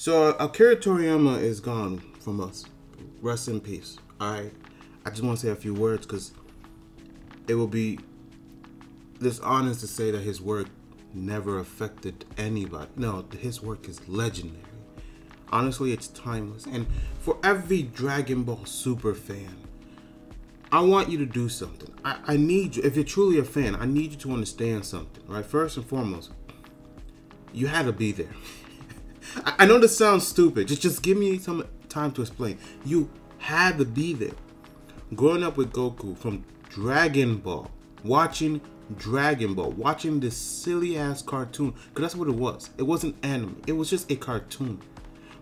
So Akira Toriyama is gone from us. Rest in peace. I just want to say a few words because it will be dishonest to say that his work never affected anybody. No, his work is legendary. Honestly, it's timeless. And for every Dragon Ball Super fan, I want you to do something. I need you, if you're truly a fan, I need you to understand something, right? First and foremost, you had to be there. I know this sounds stupid. Just give me some time to explain. You had to be there. Growing up with Goku from Dragon Ball, watching Dragon Ball, watching this silly ass cartoon, because that's what it was. It wasn't anime. It was just a cartoon.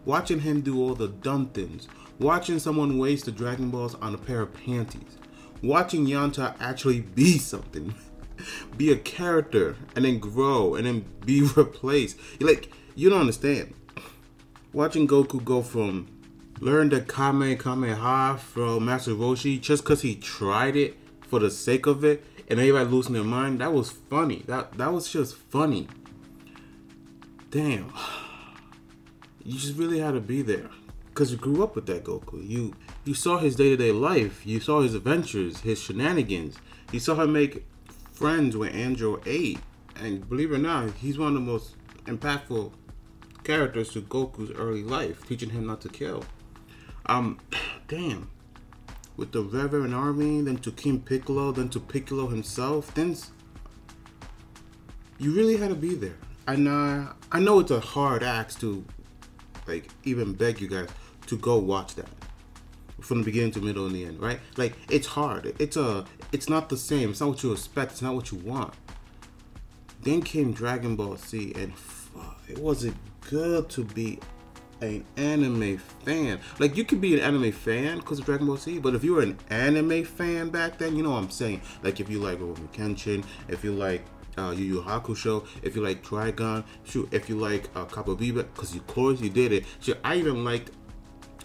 Watching him do all the dumb things. Watching someone waste the Dragon Balls on a pair of panties. Watching Yanta actually be something. Be a character and then grow and then be replaced. You don't understand. Watching Goku go from learn the Kamehameha from Master Roshi just because he tried it for the sake of it and everybody losing their mind, that was funny. That was just funny. Damn. You just really had to be there. Because you grew up with that Goku. You saw his day-to-day life. You saw his adventures, his shenanigans. You saw him make friends with Android 8. And believe it or not, he's one of the most impactful characters to Goku's early life, teaching him not to kill. Damn. With the Reverend Army, then to King Piccolo, then to Piccolo himself, then you really had to be there. And I know it's a hard ask to even beg you guys to go watch that from the beginning to middle and the end, right? It's hard. It's not the same. It's not what you expect. It's not what you want. Then came Dragon Ball Z, and it wasn't good to be an anime fan. You could be an anime fan because of Dragon Ball Z, but if you were an anime fan back then, you know what I'm saying. If you like Rurouni Kenshin, if you like Yu Yu Hakusho, if you like Trigun, shoot, if you like Cowboy Bebop, because of course you did it. Shoot, I even liked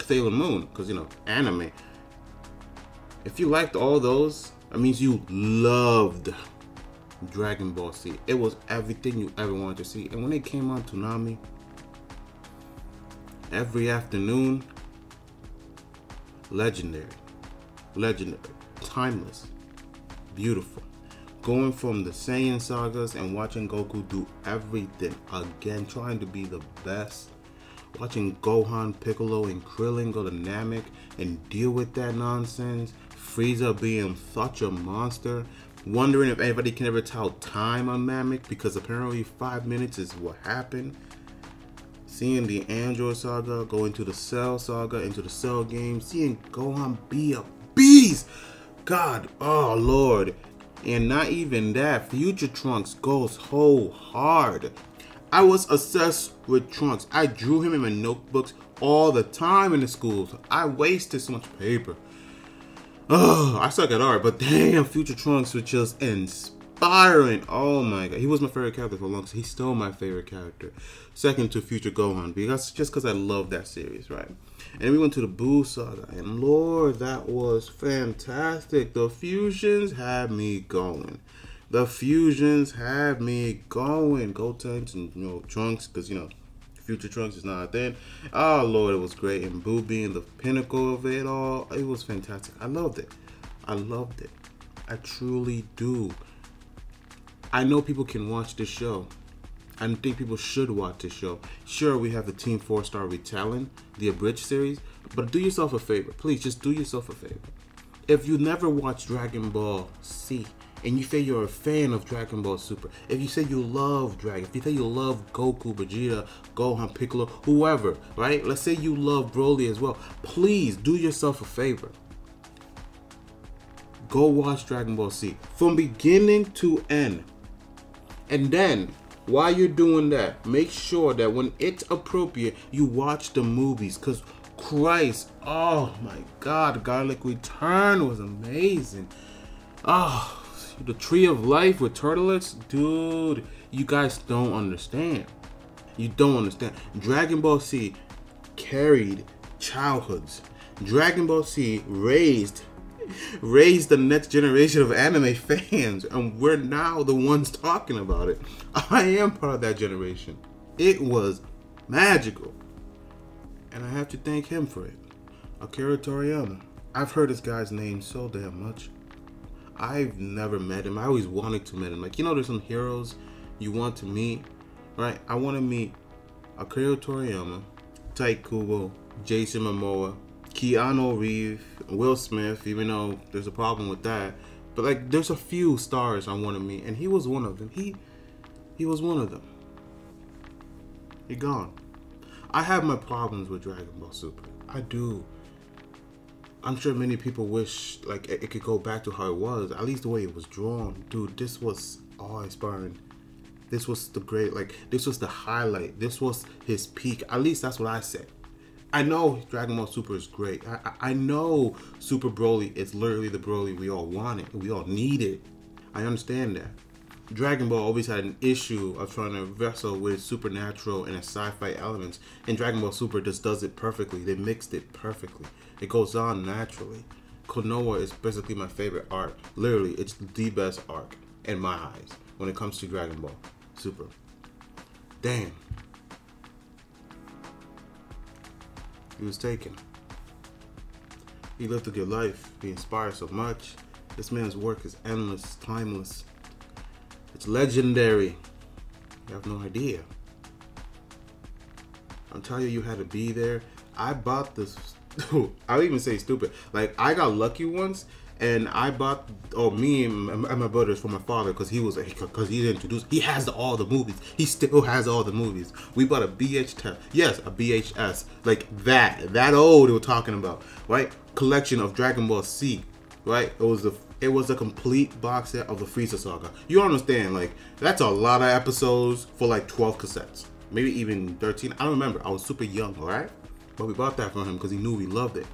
Sailor Moon, because anime. If you liked all those, that means you loved Dragon Ball Z. It was everything you ever wanted to see. And when it came on Toonami, every afternoon, legendary, timeless, beautiful. Going from the Saiyan sagas and watching Goku do everything again, trying to be the best. Watching Gohan, Piccolo, and Krillin go to Namek and deal with that nonsense. Frieza being such a monster. Wondering if anybody can ever tell time on Namek, because apparently 5 minutes is what happened. Seeing the Android saga go into the Cell saga, into the Cell game. Seeing Gohan be a beast. God, oh Lord. And not even that, Future Trunks goes whole hard. I was obsessed with Trunks. I drew him in my notebooks all the time in the schools. I wasted so much paper. Oh, I suck at art, but damn, Future Trunks was just inspiring. Oh my god, he was my favorite character for a long time. He's still my favorite character. Second to Future Gohan, because I love that series, right? And we went to the Buu saga, and Lord, that was fantastic. The fusions had me going. Gotenks and Trunks, because Future Trunks is not then. Oh Lord, it was great. And Buu being the pinnacle of it all, it was fantastic. I loved it. I truly do. I know people can watch this show. I think people should watch this show. Sure, we have the Team 4-Star Retelling, the abridged series, but do yourself a favor. Please, just do yourself a favor. If you never watched Dragon Ball Z, and you say you're a fan of Dragon Ball Super, if you say you love Dragon, if you say you love Goku, Vegeta, Gohan, Piccolo, whoever, right? Let's say you love Broly as well. Please do yourself a favor. Go watch Dragon Ball Z from beginning to end. And then, while you're doing that, make sure that when it's appropriate, you watch the movies. Because Christ, oh my God, Garlic Return was amazing. Oh, the Tree of Life with turtlets, dude, you guys don't understand. You don't understand. Dragon Ball Z carried childhoods. Dragon Ball Z raised the next generation of anime fans, and we're now the ones talking about it. I am part of that generation. It was magical. And I have to thank him for it. Akira Toriyama. I've heard this guy's name so damn much. I've never met him. I always wanted to meet him. Like, you know, there's some heroes you want to meet, right? I want to meet Akira Toriyama, Taikubo, Jason Momoa, Keanu Reeves, Will Smith, even though there's a problem with that. But, like, there's a few stars I want to meet, and he was one of them. He was one of them. He gone. I have my problems with Dragon Ball Super. I do. I'm sure many people wish like it could go back to how it was, at least the way it was drawn. Dude, this was awe-inspiring. This was the great, like, this was the highlight. This was his peak. At least that's what I said. I know Dragon Ball Super is great. I know Super Broly is literally the Broly we all wanted. We all needed. I understand that. Dragon Ball always had an issue of trying to wrestle with supernatural and sci-fi elements. And Dragon Ball Super just does it perfectly. They mixed it perfectly. It goes on naturally. Konoha is basically my favorite arc. Literally, it's the best arc in my eyes when it comes to Dragon Ball Super. Damn. He was taken. He lived a good life. He inspired so much. This man's work is endless, timeless. It's legendary. You have no idea. I'm telling you, you had to be there. I bought this. I'll even say stupid. Like, I got lucky once, and I bought. Oh, me and my brothers for my father, because he's introduced. He has all the movies. He still has all the movies. We bought a VHS. Yes, a VHS. Like that old. They were talking about, right? Collection of Dragon Ball Z. Right? It was a complete box set of the Frieza saga. You understand, like, that's a lot of episodes for like 12 cassettes. Maybe even 13. I don't remember. I was super young, alright? But we bought that for him because he knew we loved it.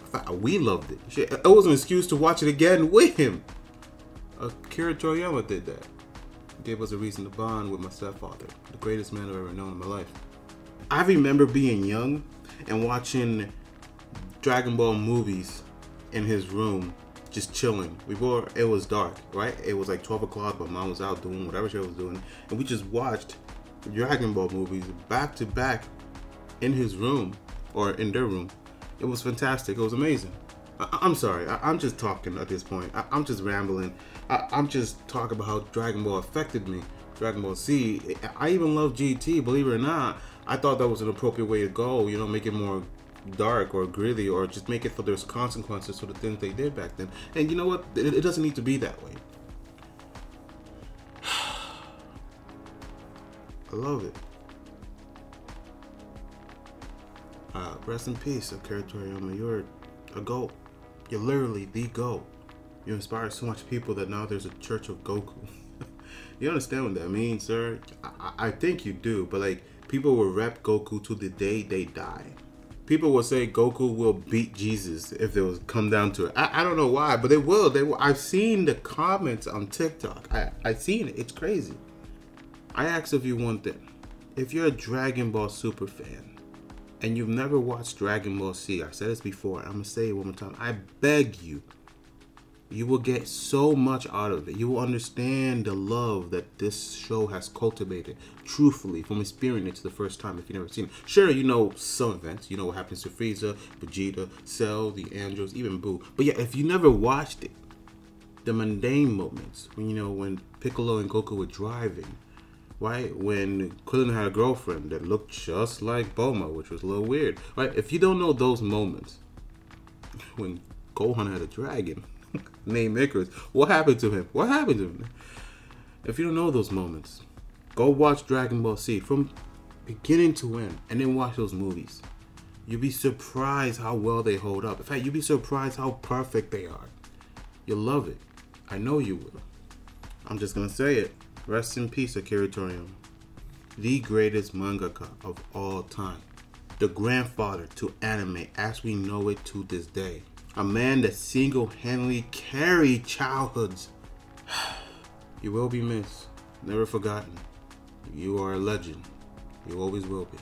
In fact, we loved it. Shit, it was an excuse to watch it again with him. Akira Toriyama did that. He gave us a reason to bond with my stepfather. The greatest man I've ever known in my life. I remember being young and watching Dragon Ball movies in his room. Just chilling. It was dark, right? It was like 12 o'clock, but mom was out doing whatever she was doing. And we just watched Dragon Ball movies back to back in his room, or in their room. It was fantastic. It was amazing. I'm sorry. I'm just talking at this point. I'm just rambling. I'm just talking about how Dragon Ball affected me. Dragon Ball Z. I even love GT, believe it or not. I thought that was an appropriate way to go, you know, make it more dark or gritty, or just make it so there's consequences for the things they did back then. And you know what? It doesn't need to be that way. I love it. Rest in peace, Akira Toriyama. You're a GOAT. You're literally the GOAT. You inspire so much people that now there's a church of Goku. You understand what that means, sir? I think you do, but like, people will rep Goku to the day they die. People will say Goku will beat Jesus if it was come down to it. I don't know why, but they will. I've seen the comments on TikTok. I've seen it. It's crazy. I ask of you one thing. If you're a Dragon Ball Super fan and you've never watched Dragon Ball Z, I said this before, I'm going to say it one more time. I beg you. You will get so much out of it. You will understand the love that this show has cultivated, truthfully, from experiencing it the first time if you've never seen it. Sure, you know some events. You know what happens to Frieza, Vegeta, Cell, the Androids, even Buu. But yeah, if you never watched it, the mundane moments, when Piccolo and Goku were driving, right? When Krillin had a girlfriend that looked just like Bulma, which was a little weird, right? If you don't know those moments, when Gohan had a dragon named Icarus, what happened to him? What happened to him? If you don't know those moments, go watch Dragon Ball Z from beginning to end, and then watch those movies. You'll be surprised how well they hold up. In fact, you'll be surprised how perfect they are. You'll love it. I know you will. I'm just gonna say it. Rest in peace, Akira Toriyama. The greatest mangaka of all time. The grandfather to anime as we know it to this day. A man that single-handedly carried childhoods. You will be missed. Never forgotten. You are a legend. You always will be.